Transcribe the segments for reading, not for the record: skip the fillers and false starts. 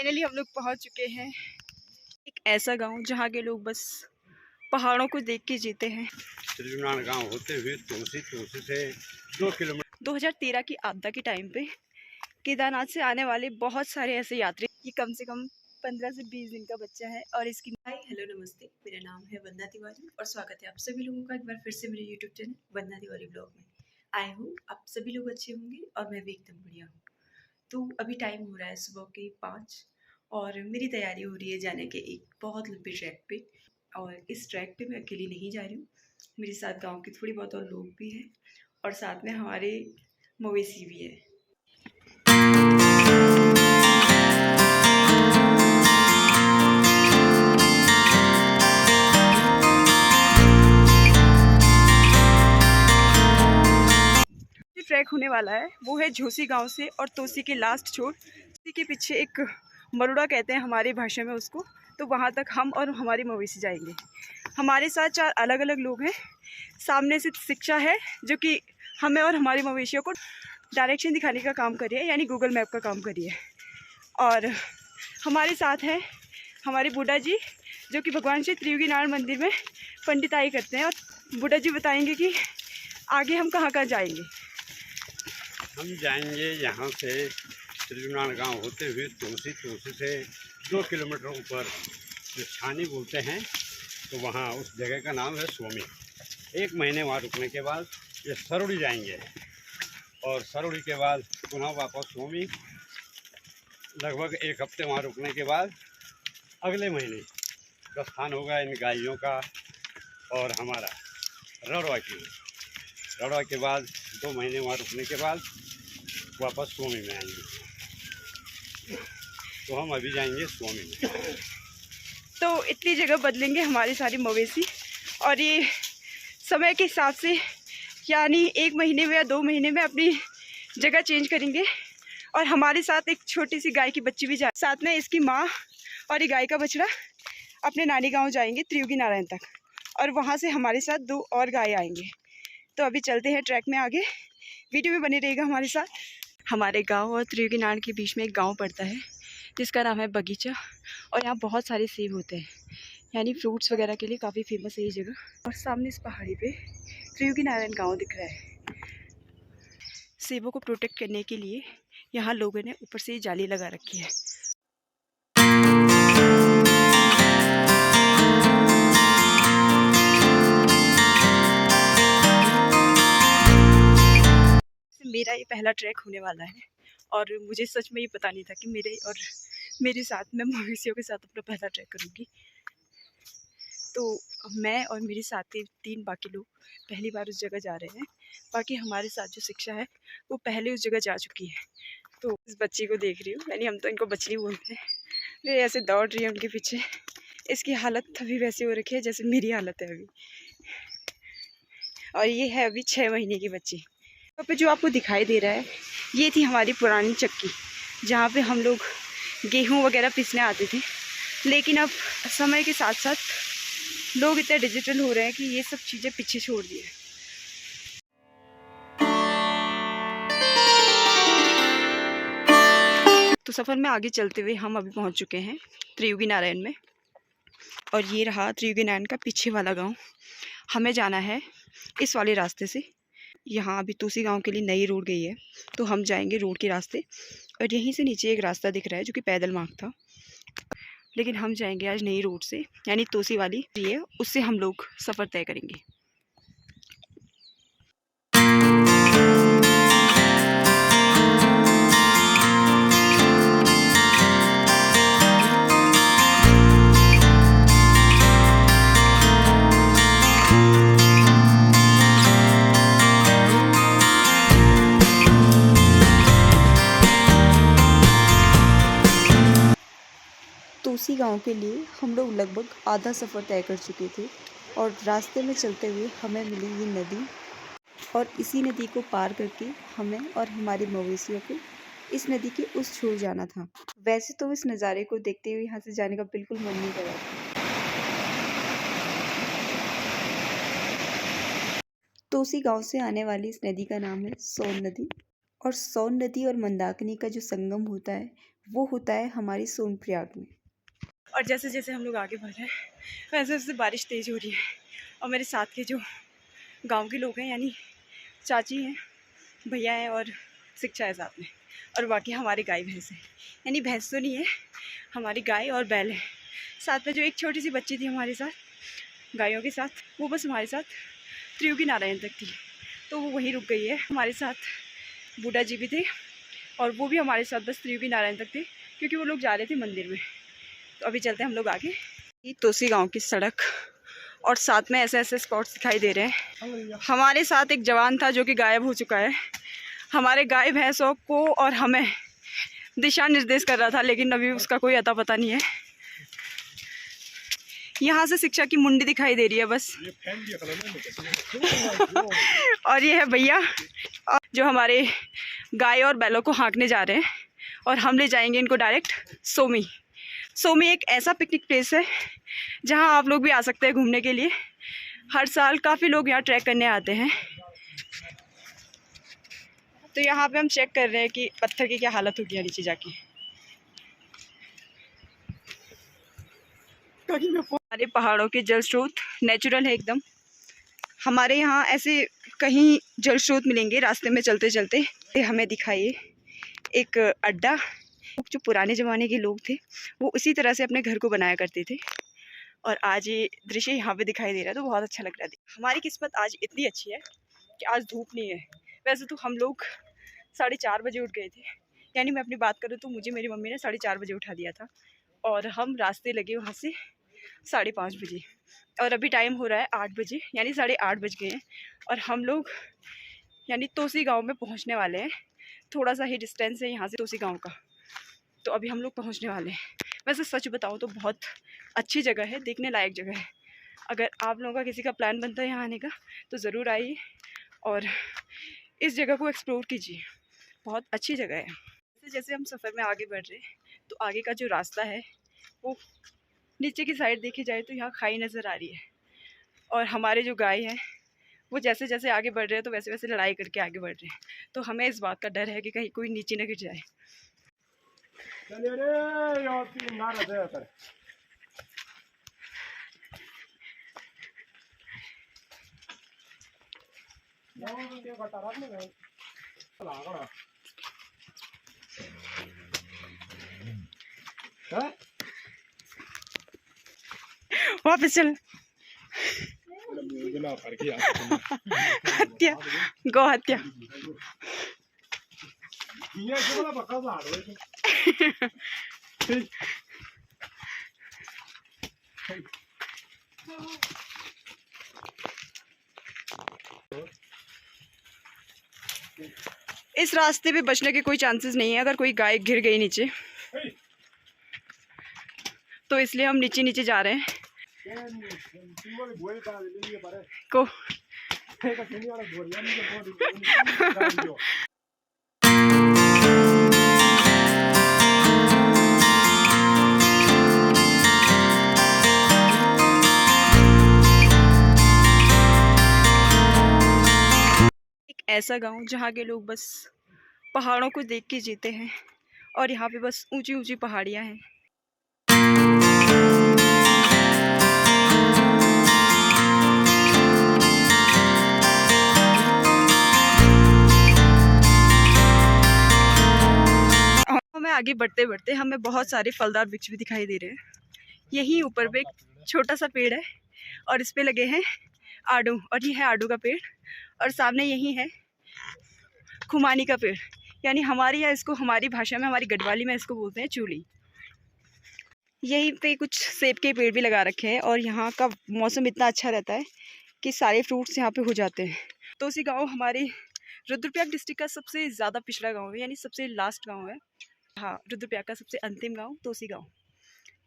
Finally हम लोग पहुंच चुके हैं एक ऐसा गांव जहां के लोग बस पहाड़ों को देख के जीते हैं। त्रिजुनान गांव होते हुए तुलसी से 2 किलोमीटर 2013 की आपदा के टाइम पे केदारनाथ से आने वाले बहुत सारे ऐसे यात्री, ये कम से कम 15 से 20 दिन का बच्चा है। और इसकी हाय हेलो नमस्ते, मेरा नाम है वंदना तिवारी और स्वागत है आप सभी लोगों का एक बार फिर से मेरे यूट्यूब चैनल वंदना तिवारी ब्लॉग में। आई हूँ आप सभी लोग अच्छे होंगे और मैं भी एकदम बढ़िया हूँ। तो अभी टाइम हो रहा है सुबह के 5 और मेरी तैयारी हो रही है जाने के एक बहुत लंबे ट्रैक पे। और इस ट्रैक पे मैं अकेली नहीं जा रही हूँ, मेरे साथ गाँव के थोड़ी बहुत और लोग भी हैं और साथ में हमारे मवेशी भी है। ट्रैक होने वाला है वो है झोसी गांव से और तोसी के लास्ट छोर, उसी के पीछे एक मरुड़ा कहते हैं हमारी भाषा में उसको। तो वहां तक हम और हमारी मवेशी जाएंगे। हमारे साथ 4 अलग अलग लोग हैं। सामने से शिक्षा है जो कि हमें और हमारी मवेशियों को डायरेक्शन दिखाने का काम कर रही है, यानी गूगल मैप का काम कर रही है। और हमारे साथ है हमारे बुढ़ा जी जो कि भगवान श्री त्रियोगी नारायण मंदिर में पंडिताई करते हैं। और बुढ़ा जी बताएंगे कि आगे हम कहाँ कहाँ जाएंगे। हम जाएंगे यहाँ से त्रिजुनान गांव होते हुए तुलसी से 2 किलोमीटर ऊपर जो छानी बोलते हैं, तो वहाँ उस जगह का नाम है स्वामी। 1 महीने वहाँ रुकने के बाद ये सरोड़ी जाएंगे और सरोड़ी के बाद पुनः वापस स्वामी। लगभग 1 हफ्ते वहाँ रुकने के बाद अगले महीने प्रस्थान होगा इन गायों का और हमारा रड़वा के बाद 2 महीने वहाँ रुकने के बाद वापस स्वामी में आएंगे। तो हम अभी जाएंगे स्वामी में। तो इतनी जगह बदलेंगे हमारी सारी मवेशी और ये समय के हिसाब से, यानी 1 महीने में या 2 महीने में अपनी जगह चेंज करेंगे। और हमारे साथ एक छोटी सी गाय की बच्ची भी जाए, साथ में इसकी माँ और ये गाय का बछड़ा अपने नानी गांव जाएंगे त्रियोगी नारायण तक, और वहाँ से हमारे साथ 2 और गाय आएंगे। तो अभी चलते हैं ट्रैक में आगे, वीडियो में बने रहेगा हमारे साथ। हमारे गांव और त्रियोगी नारायण के बीच में एक गांव पड़ता है जिसका नाम है बगीचा, और यहाँ बहुत सारे सेब होते हैं, यानी फ्रूट्स वगैरह के लिए काफ़ी फेमस है ये जगह। और सामने इस पहाड़ी पे त्रियोगी नारायण गांव दिख रहा है। सेबों को प्रोटेक्ट करने के लिए यहाँ लोगों ने ऊपर से जाली लगा रखी है। मेरा ये पहला ट्रैक होने वाला है और मुझे सच में ये पता नहीं था कि मेरे साथ मैं मवेशियों के साथ अपना पहला ट्रैक करूँगी। तो मैं और मेरे साथी 3 बाकी लोग पहली बार उस जगह जा रहे हैं। बाकी हमारे साथ जो शिक्षा है वो पहले उस जगह जा चुकी है। तो इस बच्ची को देख रही हूँ, यानी हम तो इनको बछड़ी बोलते हैं, वे ऐसे दौड़ रही है उनके पीछे। इसकी हालत अभी वैसी हो रखी है जैसे मेरी हालत है अभी। और ये है अभी 6 महीने की बच्ची। यहाँ पे जो आपको दिखाई दे रहा है ये थी हमारी पुरानी चक्की, जहाँ पे हम लोग गेहूँ वगैरह पीसने आते थे। लेकिन अब समय के साथ साथ लोग इतने डिजिटल हो रहे हैं कि ये सब चीज़ें पीछे छोड़ दी है। तो सफ़र में आगे चलते हुए हम अभी पहुँच चुके हैं त्रियोगी नारायण में, और ये रहा त्रियोगी नारायण का पीछे वाला गाँव। हमें जाना है इस वाले रास्ते से। यहाँ अभी तोसी गांव के लिए नई रोड गई है, तो हम जाएंगे रोड के रास्ते। और यहीं से नीचे एक रास्ता दिख रहा है जो कि पैदल मार्ग था, लेकिन हम जाएंगे आज नई रोड से, यानी तोसी वाली है, उससे हम लोग सफ़र तय करेंगे। तोसी गांव के लिए हम लोग लगभग आधा सफ़र तय कर चुके थे, और रास्ते में चलते हुए हमें मिली ये नदी, और इसी नदी को पार करके हमें और हमारी मवेशियों को इस नदी के उस छोर जाना था। वैसे तो इस नज़ारे को देखते हुए यहाँ से जाने का बिल्कुल मन नहीं कर रहा था। तोसी गांव से आने वाली इस नदी का नाम है सोन नदी, और सोन नदी और मंदाकिनी का जो संगम होता है वो होता है हमारे सोनप्रयाग में। और जैसे जैसे हम लोग आगे बढ़ रहे हैं वैसे वैसे बारिश तेज़ हो रही है। और मेरे साथ के जो गांव के लोग हैं, यानी चाची हैं, भैया हैं और शिक्षा है साथ में, और बाकी हमारी गाय भैंस है, यानी भैंस तो नहीं है, हमारी गाय और बैल है। साथ में जो एक छोटी सी बच्ची थी हमारे साथ गायों के साथ, वो बस हमारे साथ त्रियुगी नारायण तक थी, तो वो वहीं रुक गई है। हमारे साथ बूढ़ा जी भी थे और वो भी हमारे साथ बस त्रियुगी नारायण तक थे, क्योंकि वो लोग जा रहे थे मंदिर में। तो अभी चलते हैं हम लोग आगे। ये तोसी गांव की सड़क और साथ में ऐसे ऐसे स्पॉट्स दिखाई दे रहे हैं। हमारे साथ एक जवान था जो कि गायब हो चुका है। हमारे गाय भैंसों को और हमें दिशा निर्देश कर रहा था, लेकिन अभी उसका कोई अता पता नहीं है। यहाँ से शिक्षा की मुंडी दिखाई दे रही है बस। और ये है भैया जो हमारे गाय और बैलों को हाँकने जा रहे हैं, और हम ले जाएंगे इनको डायरेक्ट सोमी। सोमी एक ऐसा पिकनिक प्लेस है जहाँ आप लोग भी आ सकते हैं घूमने के लिए। हर साल काफ़ी लोग यहाँ ट्रैक करने आते हैं। तो यहाँ पे हम चेक कर रहे हैं कि पत्थर की क्या हालत होगी नीचे जाके। हमारे पहाड़ों के जल स्रोत नेचुरल है एकदम। हमारे यहाँ ऐसे कहीं जल स्रोत मिलेंगे रास्ते में चलते चलते। हमें दिखाइए एक अड्डा। जो पुराने ज़माने के लोग थे वो इसी तरह से अपने घर को बनाया करते थे, और आज ये दृश्य यहाँ पे दिखाई दे रहा है तो बहुत अच्छा लग रहा है। हमारी किस्मत आज इतनी अच्छी है कि आज धूप नहीं है। वैसे तो हम लोग 4:30 बजे उठ गए थे, यानी मैं अपनी बात करूँ तो मुझे मेरी मम्मी ने 4:30 बजे उठा दिया था, और हम रास्ते लगे वहाँ से 5:30 बजे, और अभी टाइम हो रहा है 8 बजे, यानी 8:30 बज गए हैं, और हम लोग यानी तोसी गांव में पहुंचने वाले हैं। थोड़ा सा ही डिस्टेंस है यहाँ से तोसी गांव का, तो अभी हम लोग पहुंचने वाले हैं। वैसे सच बताऊँ तो बहुत अच्छी जगह है, देखने लायक जगह है। अगर आप लोगों का किसी का प्लान बनता है यहाँ आने का तो ज़रूर आइए और इस जगह को एक्सप्लोर कीजिए। बहुत अच्छी जगह है। जैसे जैसे हम सफ़र में आगे बढ़ रहे हैं तो आगे का जो रास्ता है वो नीचे की साइड देखी जाए तो यहाँ खाई नज़र आ रही है, और हमारे जो गाय हैं वो जैसे जैसे आगे बढ़ रहे हैं तो वैसे वैसे लड़ाई करके आगे बढ़ रहे हैं। तो हमें इस बात का डर है कि कहीं कोई नीचे न गिर जाए। वापस चल। हत्या, गौ हत्या। इस रास्ते पे बचने के कोई चांसेस नहीं है अगर कोई गाय गिर गई नीचे, तो इसलिए हम नीचे नीचे जा रहे हैं। को एक ऐसा गांव जहाँ के लोग बस पहाड़ों को देख के जीते हैं, और यहाँ पे बस ऊंची ऊंची पहाड़ियाँ हैं। हमें आगे बढ़ते बढ़ते हमें बहुत सारे फलदार वृक्ष भी दिखाई दे रहे हैं। यहीं ऊपर पे एक छोटा सा पेड़ है और इस पे लगे हैं आड़ू, और ये है आड़ू का पेड़, और सामने यही है खुमानी का पेड़, यानी हमारे यहाँ इसको हमारी भाषा में, हमारी गढ़वाली में इसको बोलते हैं चूली। यहीं पे कुछ सेब के पेड़ भी लगा रखे हैं, और यहाँ का मौसम इतना अच्छा रहता है कि सारे फ्रूट्स यहाँ पे हो जाते हैं। तोसी गांव हमारे रुद्रप्रयाग डिस्ट्रिक्ट का सबसे ज़्यादा पिछड़ा गांव है, यानी सबसे लास्ट गांव है। हाँ, रुद्रप्रयाग का सबसे अंतिम गांव तोसी गांव,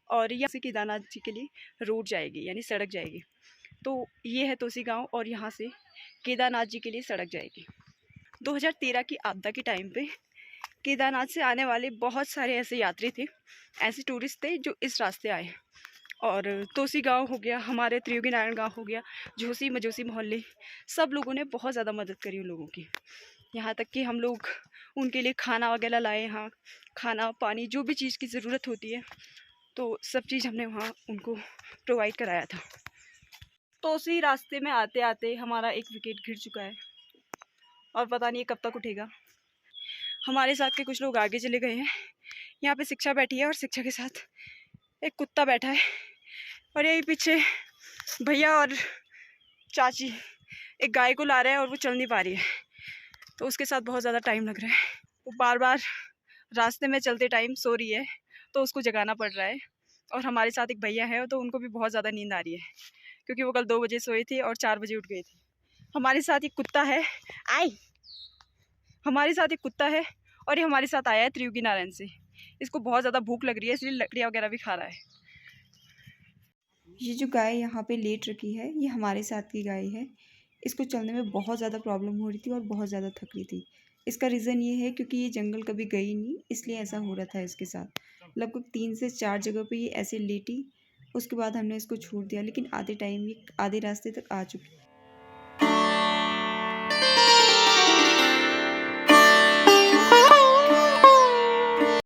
और यहाँ से केदारनाथ जी के लिए रोड जाएगी, यानी सड़क जाएगी। तो ये है तोसी गांव, और यहाँ से केदारनाथ जी के लिए सड़क जाएगी। 2013 की आपदा के टाइम पे केदारनाथ से आने वाले बहुत सारे ऐसे यात्री थे, ऐसे टूरिस्ट थे जो इस रास्ते आए, और तोसी गांव हो गया, हमारे त्रियुगी नारायण गांव हो गया, झोसी मजोसी मोहल्ले, सब लोगों ने बहुत ज़्यादा मदद करी उन लोगों की। यहाँ तक कि हम लोग उनके लिए खाना वगैरह लाए यहाँ, खाना पानी जो भी चीज़ की ज़रूरत होती है तो सब चीज़ हमने वहाँ उनको प्रोवाइड कराया था। तो उसी रास्ते में आते आते हमारा एक विकेट गिर चुका है और पता नहीं कब तक उठेगा। हमारे साथ के कुछ लोग आगे चले गए हैं। यहाँ पे शिक्षा बैठी है और शिक्षा के साथ एक कुत्ता बैठा है और यही पीछे भैया और चाची एक गाय को ला रहे हैं और वो चल नहीं पा रही है, तो उसके साथ बहुत ज़्यादा टाइम लग रहा है। वो बार बार रास्ते में चलते टाइम सो रही है तो उसको जगाना पड़ रहा है। और हमारे साथ एक भैया है तो उनको भी बहुत ज़्यादा नींद आ रही है क्योंकि वो कल 2 बजे सोए थे और 4 बजे उठ गए थे। हमारे साथ एक कुत्ता है, हमारे साथ एक कुत्ता है और ये हमारे साथ आया है त्रियुगी नारायण से। इसको बहुत ज़्यादा भूख लग रही है इसलिए लकड़ियाँ वगैरह भी खा रहा है। ये जो गाय यहाँ पे लेट रखी है ये हमारे साथ की गाय है। इसको चलने में बहुत ज़्यादा प्रॉब्लम हो रही थी और बहुत ज़्यादा थक रही थी। इसका रीज़न ये है क्योंकि ये जंगल कभी गई नहीं, इसलिए ऐसा हो रहा था इसके साथ। लगभग 3 से 4 जगह पे ये ऐसे लेटी, उसके बाद हमने इसको छोड़ दिया, लेकिन आधे टाइम ये आधे रास्ते तक आ चुकी।